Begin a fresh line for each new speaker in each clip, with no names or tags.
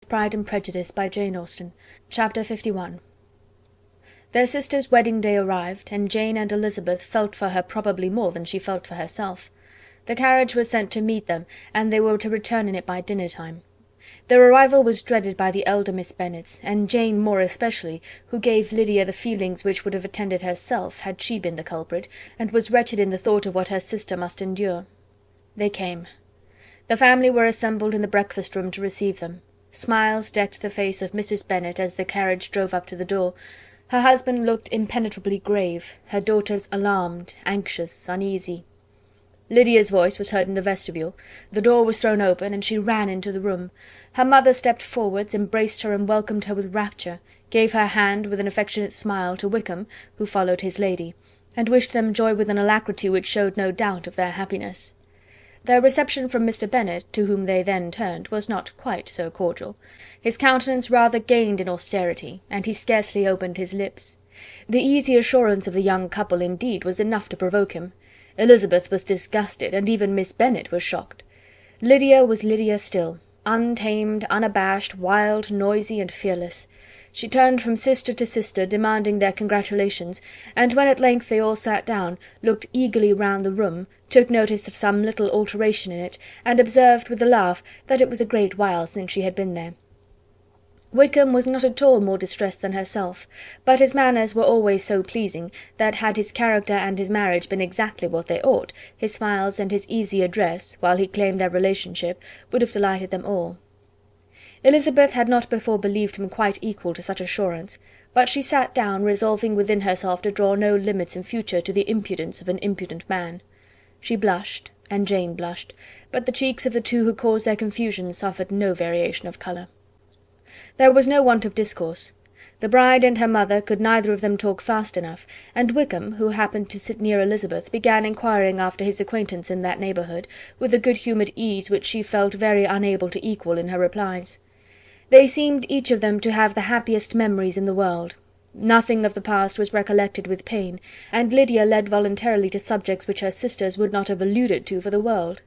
Pride and Prejudice by Jane Austen. Chapter 51. Their sister's wedding day arrived, and Jane and Elizabeth felt for her probably more than she felt for herself. The carriage was sent to meet them, and they were to return in it by dinner time. Their arrival was dreaded by the elder Miss Bennets, and Jane more especially, who gave Lydia the feelings which would have attended herself had she been the culprit, and was wretched in the thought of what her sister must endure. They came. The family were assembled in the breakfast-room to receive them. Smiles decked the face of Mrs. Bennet as the carriage drove up to the door. Her husband looked impenetrably grave, her daughters alarmed, anxious, uneasy. Lydia's voice was heard in the vestibule. The door was thrown open, and she ran into the room. Her mother stepped forwards, embraced her, and welcomed her with rapture, gave her hand with an affectionate smile to Wickham, who followed his lady, and wished them joy with an alacrity which showed no doubt of their happiness. Their reception from Mr. Bennet, to whom they then turned, was not quite so cordial. His countenance rather gained in austerity, and he scarcely opened his lips. The easy assurance of the young couple, indeed, was enough to provoke him. Elizabeth was disgusted, and even Miss Bennet was shocked. Lydia was Lydia still, untamed, unabashed, wild, noisy, and fearless. She turned from sister to sister, demanding their congratulations, and when at length they all sat down, looked eagerly round the room, took notice of some little alteration in it, and observed with a laugh that it was a great while since she had been there. Wickham was not at all more distressed than herself, but his manners were always so pleasing, that had his character and his marriage been exactly what they ought, his smiles and his easy address, while he claimed their relationship, would have delighted them all. Elizabeth had not before believed him quite equal to such assurance, but she sat down, resolving within herself to draw no limits in future to the impudence of an impudent man. She blushed, and Jane blushed, but the cheeks of the two who caused their confusion suffered no variation of colour. There was no want of discourse. The bride and her mother could neither of them talk fast enough, and Wickham, who happened to sit near Elizabeth, began inquiring after his acquaintance in that neighbourhood, with a good-humoured ease which she felt very unable to equal in her replies. They seemed each of them to have the happiest memories in the world. Nothing of the past was recollected with pain, and Lydia led voluntarily to subjects which her sisters would not have alluded to for the world.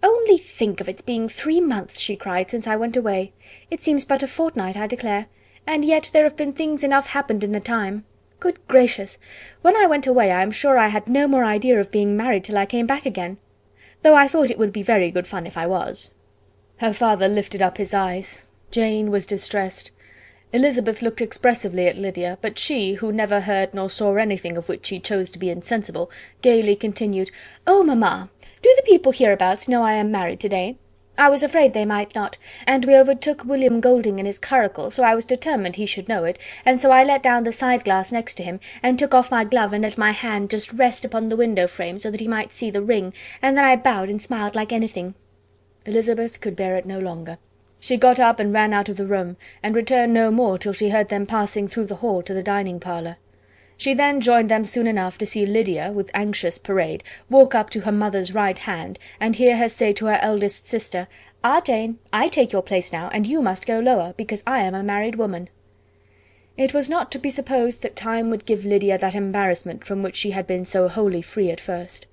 "Only think of its being 3 months," she cried, "since I went away. It seems but a fortnight, I declare, and yet there have been things enough happened in the time. Good gracious! When I went away I am sure I had no more idea of being married till I came back again, though I thought it would be very good fun if I was." Her father lifted up his eyes. Jane was distressed. Elizabeth looked expressively at Lydia, but she, who never heard nor saw anything of which she chose to be insensible, gaily continued, "Oh, mamma! Do the people hereabouts know I am married to-day? I was afraid they might not, and we overtook William Golding in his curricle, so I was determined he should know it, and so I let down the side-glass next to him, and took off my glove and let my hand just rest upon the window-frame so that he might see the ring, and then I bowed and smiled like anything." Elizabeth could bear it no longer. She got up and ran out of the room, and returned no more till she heard them passing through the hall to the dining-parlour. She then joined them soon enough to see Lydia, with anxious parade, walk up to her mother's right hand, and hear her say to her eldest sister, "Ah, Jane, I take your place now, and you must go lower, because I am a married woman." It was not to be supposed that time would give Lydia that embarrassment from which she had been so wholly free at first.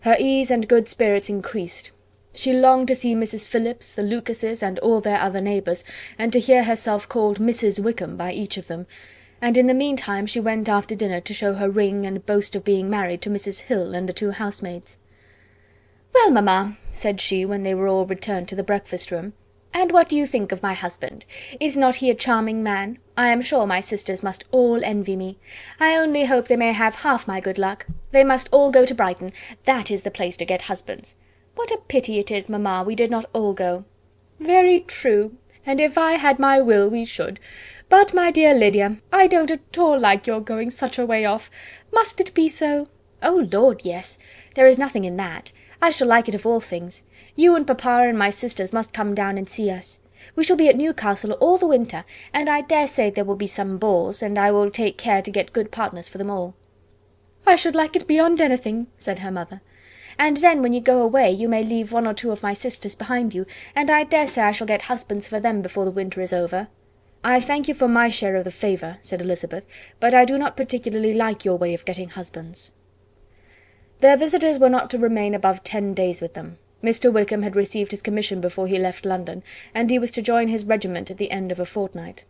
Her ease and good spirits increased. She longed to see Mrs. Phillips, the Lucases, and all their other neighbours, and to hear herself called Mrs. Wickham by each of them, and in the meantime she went after dinner to show her ring and boast of being married to Mrs. Hill and the 2 housemaids. "Well, mamma," said she, when they were all returned to the breakfast-room, "and what do you think of my husband? Is not he a charming man? I am sure my sisters must all envy me. I only hope they may have half my good luck. They must all go to Brighton. That is the place to get husbands. What a pity it is, mamma, we did not all go." "Very true, and if I had my will we should. But, my dear Lydia, I don't at all like your going such a way off. Must it be so?" "Oh, Lord, yes. There is nothing in that. I shall like it of all things. You and papa and my sisters must come down and see us. We shall be at Newcastle all the winter, and I dare say there will be some balls, and I will take care to get good partners for them all." "I should like it beyond anything," said her mother. "And then when you go away you may leave 1 or 2 of my sisters behind you, and I dare say I shall get husbands for them before the winter is over." "I thank you for my share of the favour," said Elizabeth, "but I do not particularly like your way of getting husbands." Their visitors were not to remain above 10 days with them. Mr. Wickham had received his commission before he left London, and he was to join his regiment at the end of a fortnight.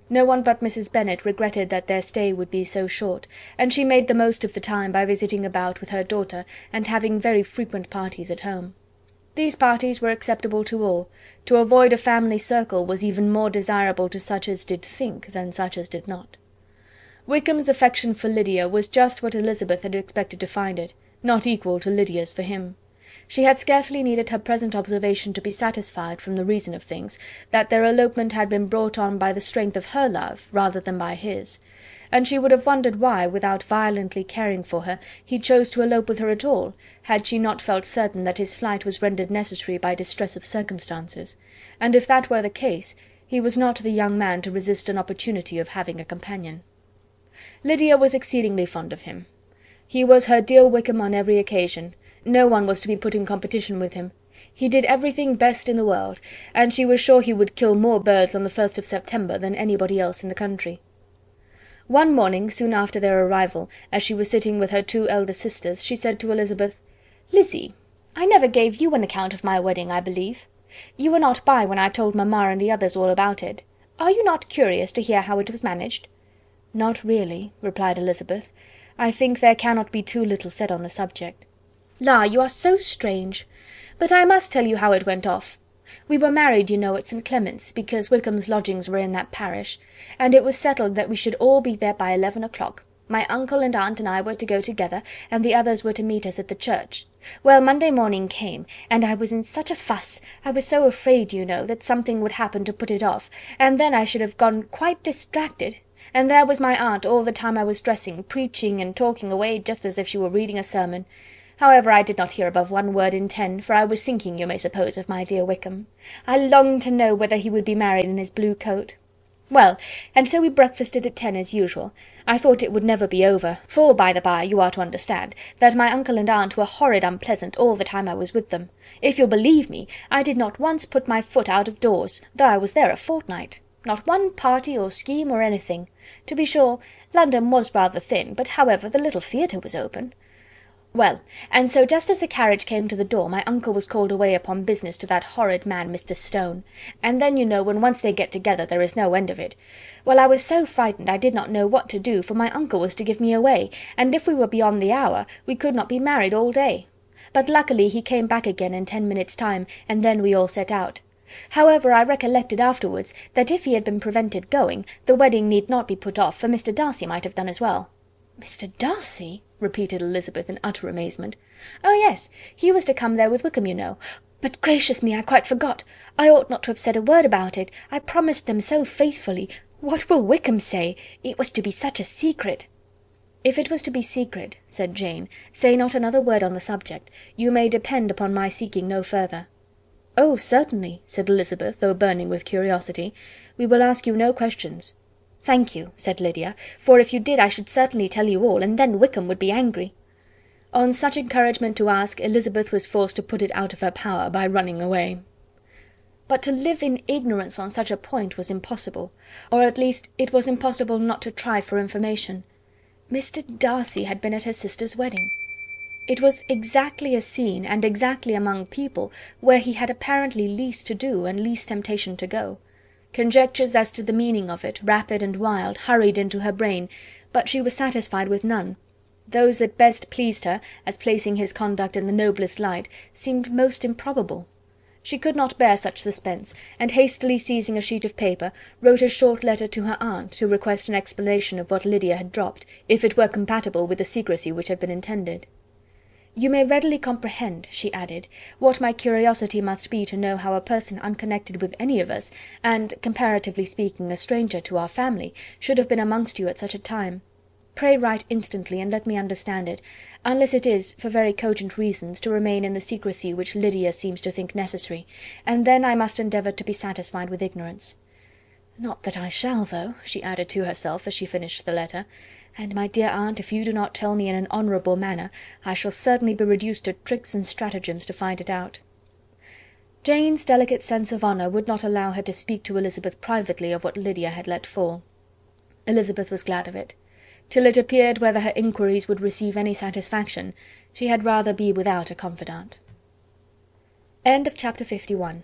No one but Mrs. Bennet regretted that their stay would be so short, and she made the most of the time by visiting about with her daughter, and having very frequent parties at home. These parties were acceptable to all. To avoid a family circle was even more desirable to such as did think than such as did not. Wickham's affection for Lydia was just what Elizabeth had expected to find it, not equal to Lydia's for him. She had scarcely needed her present observation to be satisfied, from the reason of things, that their elopement had been brought on by the strength of her love rather than by his, and she would have wondered why, without violently caring for her, he chose to elope with her at all, had she not felt certain that his flight was rendered necessary by distress of circumstances, and if that were the case, he was not the young man to resist an opportunity of having a companion. Lydia was exceedingly fond of him. He was her dear Wickham on every occasion. No one was to be put in competition with him. He did everything best in the world, and she was sure he would kill more birds on the 1st of September than anybody else in the country. One morning, soon after their arrival, as she was sitting with her 2 elder sisters, she said to Elizabeth, "Lizzie, I never gave you an account of my wedding, I believe. You were not by when I told mamma and the others all about it. Are you not curious to hear how it was managed?" "Not really," replied Elizabeth. "I think there cannot be too little said on the subject." "La, you are so strange! But I must tell you how it went off. We were married, you know, at St. Clement's, because Wickham's lodgings were in that parish, and it was settled that we should all be there by 11 o'clock. My uncle and aunt and I were to go together, and the others were to meet us at the church. Well, Monday morning came, and I was in such a fuss, I was so afraid, you know, that something would happen to put it off, and then I should have gone quite distracted, and there was my aunt all the time I was dressing, preaching and talking away just as if she were reading a sermon. However, I did not hear above 1 word in 10, for I was thinking, you may suppose, of my dear Wickham. I longed to know whether he would be married in his blue coat. Well, and so we breakfasted at 10 as usual. I thought it would never be over, for, by the by, you are to understand, that my uncle and aunt were horrid unpleasant all the time I was with them. If you'll believe me, I did not once put my foot out of doors, though I was there a fortnight. Not one party or scheme or anything. To be sure, London was rather thin, but however, the little theatre was open. Well, and so just as the carriage came to the door, my uncle was called away upon business to that horrid man, Mr. Stone, and then, you know, when once they get together, there is no end of it. Well, I was so frightened I did not know what to do, for my uncle was to give me away, and if we were beyond the hour, we could not be married all day. But luckily he came back again in 10 minutes' time, and then we all set out. However, I recollected afterwards that if he had been prevented going, the wedding need not be put off, for Mr. Darcy might have done as well." "Mr. Darcy?" repeated Elizabeth in utter amazement. "Oh, yes, he was to come there with Wickham, you know. But gracious me, I quite forgot. I ought not to have said a word about it. I promised them so faithfully. What will Wickham say? It was to be such a secret." "If it was to be secret," said Jane, "say not another word on the subject. You may depend upon my seeking no further." "Oh, certainly," said Elizabeth, though burning with curiosity. "We will ask you no questions." "Thank you," said Lydia, "for if you did I should certainly tell you all, and then Wickham would be angry." On such encouragement to ask, Elizabeth was forced to put it out of her power by running away. But to live in ignorance on such a point was impossible, or at least it was impossible not to try for information. Mr. Darcy had been at her sister's wedding. It was exactly a scene, and exactly among people, where he had apparently least to do and least temptation to go. Conjectures as to the meaning of it, rapid and wild, hurried into her brain, but she was satisfied with none. Those that best pleased her, as placing his conduct in the noblest light, seemed most improbable. She could not bear such suspense, and hastily seizing a sheet of paper, wrote a short letter to her aunt, to request an explanation of what Lydia had dropped, if it were compatible with the secrecy which had been intended. "You may readily comprehend," she added, "what my curiosity must be to know how a person unconnected with any of us, and, comparatively speaking, a stranger to our family, should have been amongst you at such a time. Pray write instantly, and let me understand it, unless it is, for very cogent reasons, to remain in the secrecy which Lydia seems to think necessary, and then I must endeavour to be satisfied with ignorance. Not that I shall, though," she added to herself, as she finished the letter. "And, my dear aunt, if you do not tell me in an honourable manner, I shall certainly be reduced to tricks and stratagems to find it out." Jane's delicate sense of honour would not allow her to speak to Elizabeth privately of what Lydia had let fall. Elizabeth was glad of it. Till it appeared whether her inquiries would receive any satisfaction, she had rather be without a confidant. End of chapter 51.